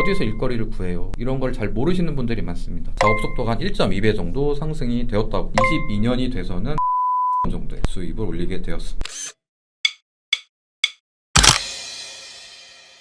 어디서 일거리를 구해요? 이런 걸 잘 모르시는 분들이 많습니다. 작업 속도가 한 1.2배 정도 상승이 되었다고 22년이 돼서는 정도의 수입을 올리게 되었습니다.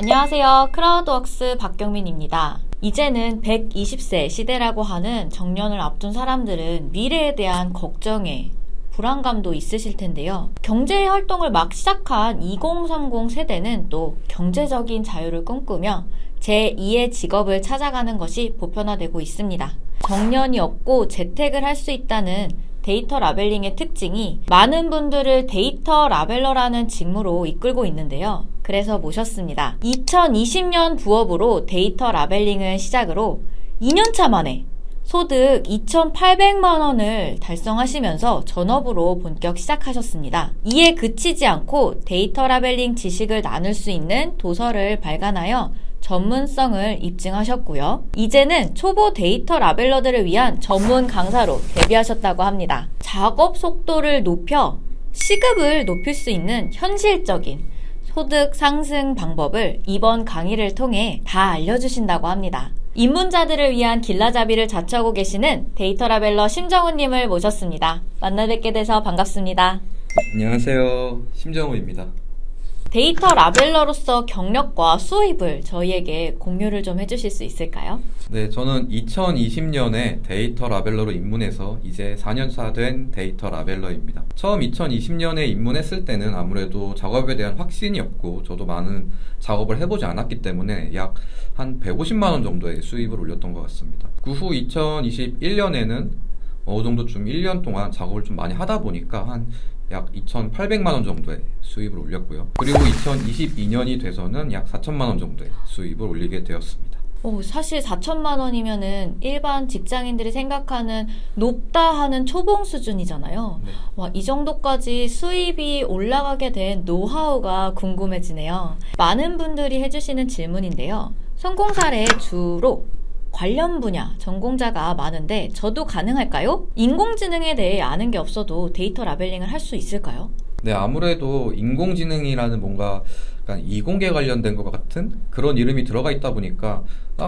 안녕하세요. 크라우드웍스 박경민입니다. 이제는 120세 시대라고 하는 정년을 앞둔 사람들은 미래에 대한 걱정에 불안감도 있으실 텐데요. 경제 활동을 막 시작한 2030 세대는 또 경제적인 자유를 꿈꾸며 제2의 직업을 찾아가는 것이 보편화되고 있습니다. 정년이 없고 재택을 할 수 있다는 데이터 라벨링의 특징이 많은 분들을 데이터 라벨러라는 직무로 이끌고 있는데요. 그래서 모셨습니다. 2020년 부업으로 데이터 라벨링을 시작으로 2년차 만에 소득 2,800만 원을 달성하시면서 전업으로 본격 시작하셨습니다. 이에 그치지 않고 데이터 라벨링 지식을 나눌 수 있는 도서를 발간하여 전문성을 입증하셨고요. 이제는 초보 데이터 라벨러들을 위한 전문 강사로 데뷔하셨다고 합니다. 작업 속도를 높여 시급을 높일 수 있는 현실적인 소득 상승 방법을 이번 강의를 통해 다 알려주신다고 합니다. 입문자들을 위한 길라잡이를 자처하고 계시는 데이터 라벨러 심정우님을 모셨습니다. 만나 뵙게 돼서 반갑습니다. 안녕하세요. 심정우입니다. 데이터 라벨러로서 경력과 수입을 저희에게 공유를 좀 해주실 수 있을까요? 네, 저는 2020년에 데이터 라벨러로 입문해서 이제 4년차 된 데이터 라벨러입니다. 처음 2020년에 입문했을 때는 아무래도 작업에 대한 확신이 없고 저도 많은 작업을 해보지 않았기 때문에 약 한 150만 원 정도의 수입을 올렸던 것 같습니다. 그 후 2021년에는 어느 정도 좀 1년 동안 작업을 좀 많이 하다 보니까 한 약 2,800만 원 정도의 수입을 올렸고요. 그리고 2022년이 돼서는 약 4천만 원 정도의 수입을 올리게 되었습니다. 사실 4천만 원이면은 일반 직장인들이 생각하는 높다 하는 초봉 수준이잖아요. 네. 와, 이 정도까지 수입이 올라가게 된 노하우가 궁금해지네요. 많은 분들이 해주시는 질문인데요. 성공 사례 주로 관련 분야 전공자가 많은데 저도 가능할까요? 인공지능에 대해 아는 게 없어도 데이터 라벨링을 할 수 있을까요? 네, 아무래도 인공지능이라는 뭔가 약간 이공계 관련된 것 같은 그런 이름이 들어가 있다 보니까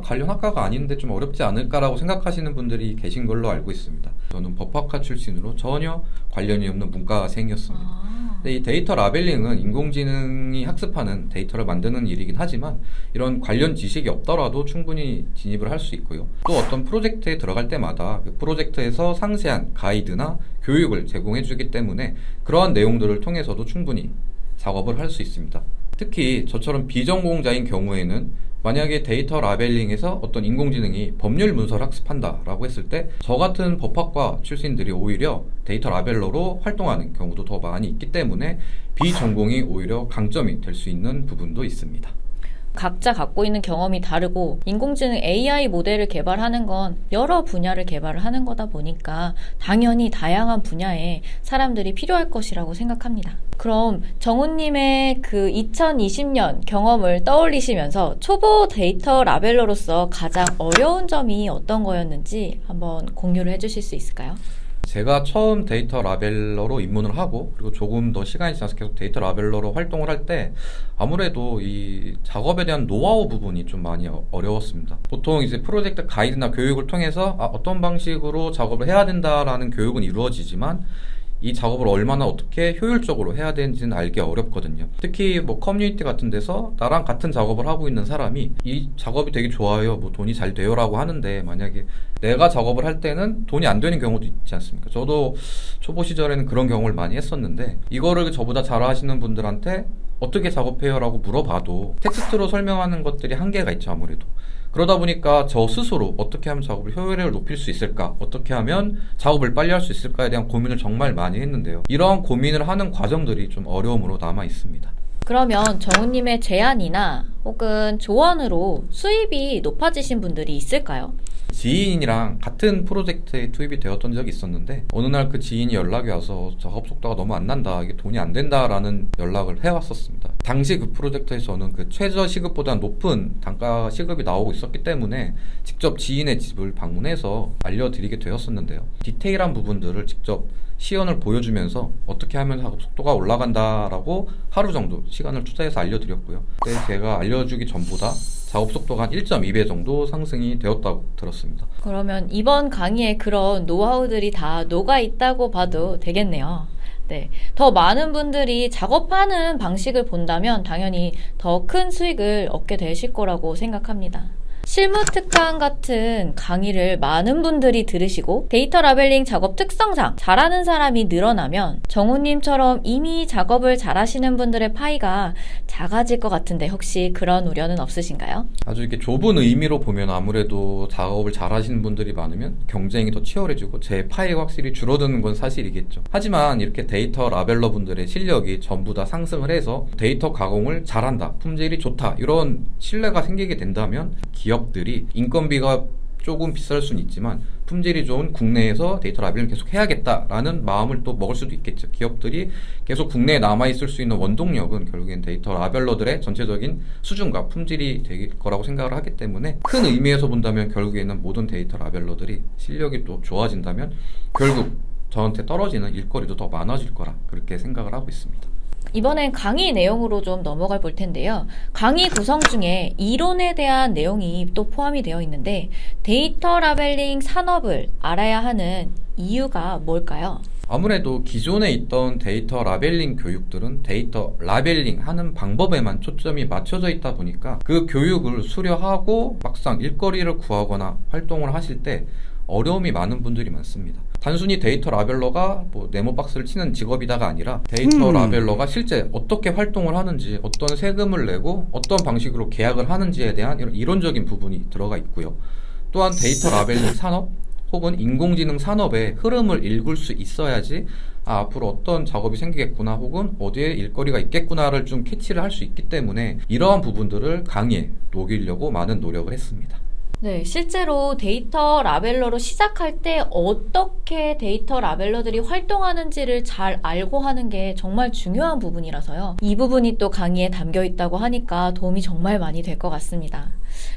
관련 학과가 아닌데 좀 어렵지 않을까라고 생각하시는 분들이 계신 걸로 알고 있습니다. 저는 법학과 출신으로 전혀 관련이 없는 문과생이었습니다. 근데 이 데이터 라벨링은 인공지능이 학습하는 데이터를 만드는 일이긴 하지만 이런 관련 지식이 없더라도 충분히 진입을 할 수 있고요. 또 어떤 프로젝트에 들어갈 때마다 그 프로젝트에서 상세한 가이드나 교육을 제공해 주기 때문에 그러한 내용들을 통해서도 충분히 작업을 할 수 있습니다. 특히 저처럼 비전공자인 경우에는 만약에 데이터 라벨링에서 어떤 인공지능이 법률 문서를 학습한다라고 했을 때 저 같은 법학과 출신들이 오히려 데이터 라벨러로 활동하는 경우도 더 많이 있기 때문에 비전공이 오히려 강점이 될 수 있는 부분도 있습니다. 각자 갖고 있는 경험이 다르고 인공지능 AI 모델을 개발하는 건 여러 분야를 개발을 하는 거다 보니까 당연히 다양한 분야에 사람들이 필요할 것이라고 생각합니다. 그럼 정우님의 그 2020년 경험을 떠올리시면서 초보 데이터 라벨러로서 가장 어려운 점이 어떤 거였는지 한번 공유를 해주실 수 있을까요? 제가 처음 데이터 라벨러로 입문을 하고 그리고 조금 더 시간이 지나서 계속 데이터 라벨러로 활동을 할 때 아무래도 이 작업에 대한 노하우 부분이 좀 많이 어려웠습니다. 보통 이제 프로젝트 가이드나 교육을 통해서 어떤 방식으로 작업을 해야 된다라는 교육은 이루어지지만 이 작업을 얼마나 어떻게 효율적으로 해야 되는지는 알기 어렵거든요. 특히 뭐 커뮤니티 같은 데서 나랑 같은 작업을 하고 있는 사람이 이 작업이 되게 좋아요, 뭐 돈이 잘 돼요 라고 하는데 만약에 내가 작업을 할 때는 돈이 안 되는 경우도 있지 않습니까? 저도 초보 시절에는 그런 경험을 많이 했었는데 이거를 저보다 잘 하시는 분들한테 어떻게 작업해요 라고 물어봐도 텍스트로 설명하는 것들이 한계가 있죠. 아무래도 그러다 보니까 저 스스로 어떻게 하면 작업을 효율을 높일 수 있을까, 어떻게 하면 작업을 빨리 할 수 있을까에 대한 고민을 정말 많이 했는데요. 이러한 고민을 하는 과정들이 좀 어려움으로 남아 있습니다. 그러면 정우님의 제안이나 혹은 조언으로 수입이 높아지신 분들이 있을까요? 지인이랑 같은 프로젝트에 투입이 되었던 적이 있었는데 어느 날 그 지인이 연락이 와서 작업 속도가 너무 안 난다, 이게 돈이 안 된다라는 연락을 해왔었습니다. 당시 그 프로젝트에서는 그 최저 시급보다 높은 단가 시급이 나오고 있었기 때문에 직접 지인의 집을 방문해서 알려드리게 되었었는데요. 디테일한 부분들을 직접 시연을 보여주면서 어떻게 하면 작업 속도가 올라간다라고 하루 정도 시간을 투자해서 알려드렸고요. 그때 제가 알려주기 전보다 작업 속도가 한 1.2배 정도 상승이 되었다고 들었습니다. 그러면 이번 강의에 그런 노하우들이 다 녹아 있다고 봐도 되겠네요. 네. 더 많은 분들이 작업하는 방식을 본다면 당연히 더 큰 수익을 얻게 되실 거라고 생각합니다. 실무 특강 같은 강의를 많은 분들이 들으시고 데이터 라벨링 작업 특성상 잘하는 사람이 늘어나면 정우님처럼 이미 작업을 잘하시는 분들의 파이가 작아질 것 같은데 혹시 그런 우려는 없으신가요? 아주 이렇게 좁은 의미로 보면 아무래도 작업을 잘하시는 분들이 많으면 경쟁이 더 치열해지고 제 파이가 확실히 줄어드는 건 사실이겠죠. 하지만 이렇게 데이터 라벨러 분들의 실력이 전부 다 상승을 해서 데이터 가공을 잘한다, 품질이 좋다 이런 신뢰가 생기게 된다면 기업들이 인건비가 조금 비쌀 수는 있지만 품질이 좋은 국내에서 데이터 라벨링을 계속 해야겠다라는 마음을 또 먹을 수도 있겠죠. 기업들이 계속 국내에 남아있을 수 있는 원동력은 결국엔 데이터 라벨러들의 전체적인 수준과 품질이 될 거라고 생각을 하기 때문에 큰 의미에서 본다면 결국에는 모든 데이터 라벨러들이 실력이 또 좋아진다면 결국 저한테 떨어지는 일거리도 더 많아질 거라 그렇게 생각을 하고 있습니다. 이번엔 강의 내용으로 좀 넘어가 볼 텐데요. 강의 구성 중에 이론에 대한 내용이 또 포함이 되어 있는데 데이터 라벨링 산업을 알아야 하는 이유가 뭘까요? 아무래도 기존에 있던 데이터 라벨링 교육들은 데이터 라벨링 하는 방법에만 초점이 맞춰져 있다 보니까 그 교육을 수료하고 막상 일거리를 구하거나 활동을 하실 때 어려움이 많은 분들이 많습니다. 단순히 데이터 라벨러가 뭐 네모 박스를 치는 직업이다가 아니라 데이터 라벨러가 실제 어떻게 활동을 하는지, 어떤 세금을 내고 어떤 방식으로 계약을 하는지에 대한 이런 이론적인 부분이 들어가 있고요. 또한 데이터 라벨링 산업 혹은 인공지능 산업의 흐름을 읽을 수 있어야지 앞으로 어떤 작업이 생기겠구나 혹은 어디에 일거리가 있겠구나를 좀 캐치를 할 수 있기 때문에 이러한 부분들을 강의에 녹이려고 많은 노력을 했습니다. 네, 실제로 데이터 라벨러로 시작할 때 어떻게 데이터 라벨러들이 활동하는지를 잘 알고 하는 게 정말 중요한 부분이라서요. 이 부분이 또 강의에 담겨 있다고 하니까 도움이 정말 많이 될 것 같습니다.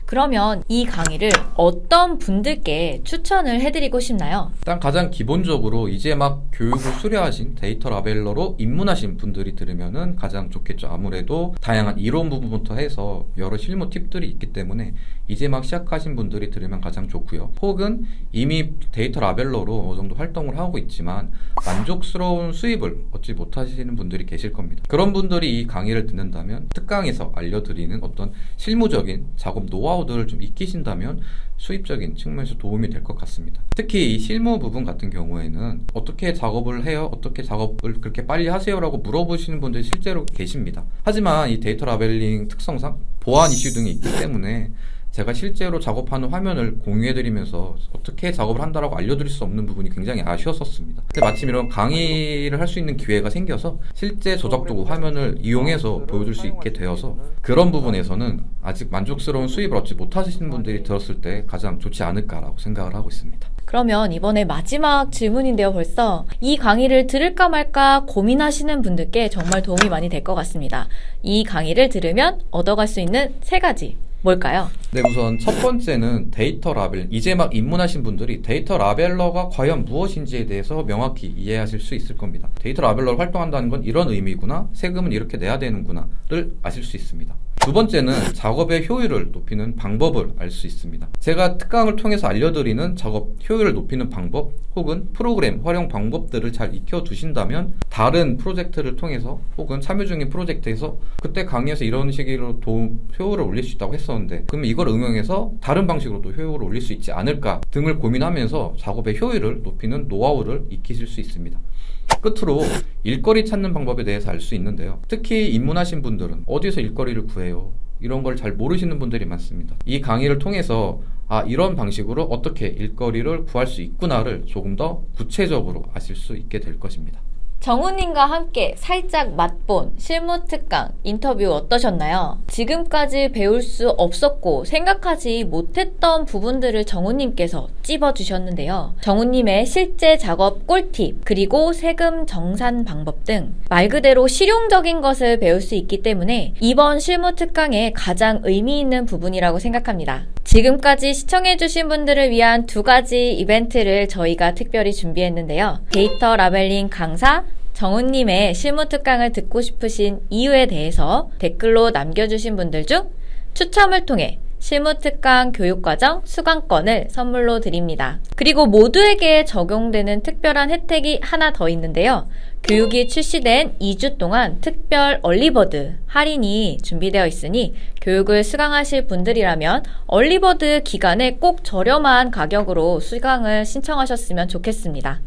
그러면 이 강의를 어떤 분들께 추천을 해드리고 싶나요? 일단 가장 기본적으로 이제 막 교육을 수료하신 데이터 라벨러로 입문하신 분들이 들으면은 가장 좋겠죠. 아무래도 다양한 이론 부분부터 해서 여러 실무 팁들이 있기 때문에 이제 막 시작하신 분들이 들으면 가장 좋고요. 혹은 이미 데이터 라벨러로 어느 정도 활동을 하고 있지만 만족스러운 수입을 얻지 못하시는 분들이 계실 겁니다. 그런 분들이 이 강의를 듣는다면 특강에서 알려드리는 어떤 실무적인 작업 노하우들을 좀 익히신다면 수입적인 측면에서 도움이 될 것 같습니다. 특히 이 실무 부분 같은 경우에는 어떻게 작업을 해요? 어떻게 작업을 그렇게 빨리 하세요? 라고 물어보시는 분들이 실제로 계십니다. 하지만 이 데이터 라벨링 특성상 보안 이슈 등이 있기 때문에 제가 실제로 작업하는 화면을 공유해드리면서 어떻게 작업을 한다라고 알려드릴 수 없는 부분이 굉장히 아쉬웠었습니다. 근데 마침 이런 강의를 할 수 있는 기회가 생겨서 실제 조작도구 화면을 이용해서 보여줄 수 있게 되어서 그런 부분에서는 아직 만족스러운 수입을 얻지 못하시는 분들이 들었을 때 가장 좋지 않을까라고 생각을 하고 있습니다. 그러면 이번에 마지막 질문인데요. 벌써 이 강의를 들을까 말까 고민하시는 분들께 정말 도움이 많이 될 것 같습니다. 이 강의를 들으면 얻어갈 수 있는 3가지 뭘까요? 네, 우선 첫 번째는 데이터 라벨. 이제 막 입문하신 분들이 데이터 라벨러가 과연 무엇인지에 대해서 명확히 이해하실 수 있을 겁니다. 데이터 라벨러로 활동한다는 건 이런 의미구나, 세금은 이렇게 내야 되는구나를 아실 수 있습니다. 두 번째는 작업의 효율을 높이는 방법을 알 수 있습니다. 제가 특강을 통해서 알려드리는 작업 효율을 높이는 방법 혹은 프로그램 활용 방법들을 잘 익혀두신다면 다른 프로젝트를 통해서 혹은 참여 중인 프로젝트에서 그때 강의에서 이런 식으로 효율을 올릴 수 있다고 했었는데 그러면 이걸 응용해서 다른 방식으로도 효율을 올릴 수 있지 않을까 등을 고민하면서 작업의 효율을 높이는 노하우를 익히실 수 있습니다. 끝으로 일거리 찾는 방법에 대해서 알 수 있는데요. 특히 입문하신 분들은 어디서 일거리를 구해요? 이런 걸 잘 모르시는 분들이 많습니다. 이 강의를 통해서 이런 방식으로 어떻게 일거리를 구할 수 있구나를 조금 더 구체적으로 아실 수 있게 될 것입니다. 정우님과 함께 살짝 맛본 실무 특강 인터뷰 어떠셨나요? 지금까지 배울 수 없었고 생각하지 못했던 부분들을 정우님께서 찝어주셨는데요. 정우님의 실제 작업 꿀팁 그리고 세금 정산 방법 등 말 그대로 실용적인 것을 배울 수 있기 때문에 이번 실무 특강의 가장 의미 있는 부분이라고 생각합니다. 지금까지 시청해주신 분들을 위한 2가지 이벤트를 저희가 특별히 준비했는데요. 데이터 라벨링 강사 정훈님의 실무 특강을 듣고 싶으신 이유에 대해서 댓글로 남겨주신 분들 중 추첨을 통해 실무 특강 교육과정 수강권을 선물로 드립니다. 그리고 모두에게 적용되는 특별한 혜택이 하나 더 있는데요. 교육이 출시된 2주 동안 특별 얼리버드 할인이 준비되어 있으니 교육을 수강하실 분들이라면 얼리버드 기간에 꼭 저렴한 가격으로 수강을 신청하셨으면 좋겠습니다.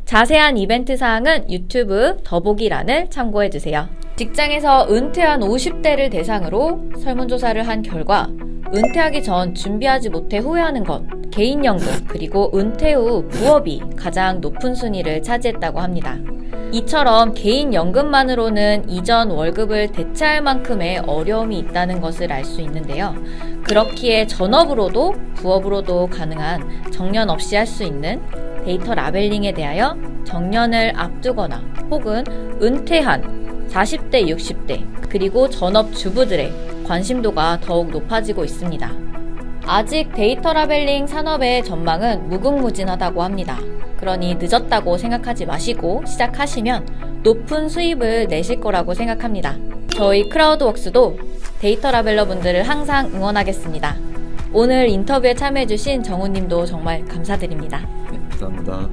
자세한 이벤트 사항은 유튜브 더보기란을 참고해주세요. 직장에서 은퇴한 50대를 대상으로 설문조사를 한 결과 은퇴하기 전 준비하지 못해 후회하는 것, 개인연금, 그리고 은퇴 후 부업이 가장 높은 순위를 차지했다고 합니다. 이처럼 개인연금만으로는 이전 월급을 대체할 만큼의 어려움이 있다는 것을 알 수 있는데요. 그렇기에 전업으로도 부업으로도 가능한 정년 없이 할 수 있는 데이터 라벨링에 대하여 정년을 앞두거나 혹은 은퇴한 40대, 60대, 그리고 전업 주부들의 관심도가 더욱 높아지고 있습니다. 아직 데이터 라벨링 산업의 전망은 무궁무진하다고 합니다. 그러니 늦었다고 생각하지 마시고 시작하시면 높은 수입을 내실 거라고 생각합니다. 저희 크라우드웍스도 데이터 라벨러 분들을 항상 응원하겠습니다. 오늘 인터뷰에 참여해주신 정우님도 정말 감사드립니다. 네, 감사합니다.